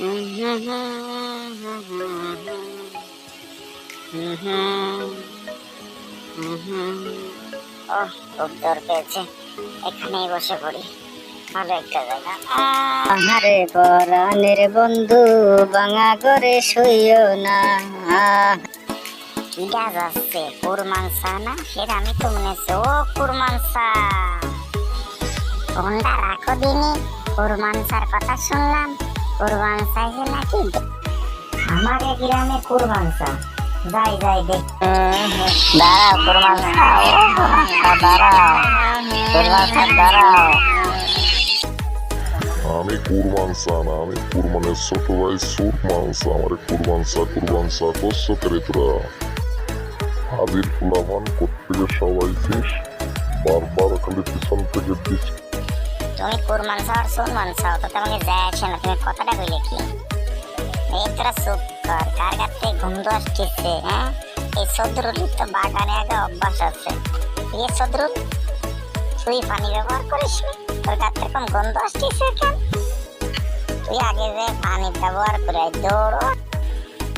খুব জোর পেয়েছে, এখানেই বসে পড়ি, ভালো একটা জায়গা। আহারে পরাণের বন্ধু বাঙা করে শুইও না। কিডা যাচ্ছে? কুরমানসা না? সেটা আমি তো মনে হচ্ছে ও কুরমানসা। ফোনটা রাখো দিনি, কুরমানসার কথা শুনলাম। কুরমানসা যে নাকি আমাদের গ্রামে কুরমানসা। যাই যাই দেখ। দাঁড়াও কুরমানসা, ও কুরমানসা দাঁড়াও, কুরমানসা দাঁড়াও। আমি কুরমানসা না, আমি কুরমানের ছোট ভাই সুরমানসা। আমার কুরমানসা করছো করে তোরা? হাজির ফুলাবান কোথেকে সবাই ছিস? বারবার খালি পিছন থেকে দিস। তুমি কুরমানসা আর সুরমানসা, তো তোমাকে যায় আসে না। তুমি কথাটা কইলে কি? এই তোরা চুপ কর, কার কাছে গন্ধ আসতেছে? হ্যাঁ, এই সদরুলের তো বাগানে আগে অভ্যাস আছে। এই সদরুল, তুই পানি ব্যবহার করিস না? তোর কাছে এরকম গন্ধ আসতেছে কেন? তুই আগে যে পানি ব্যবহার করে দৌড়।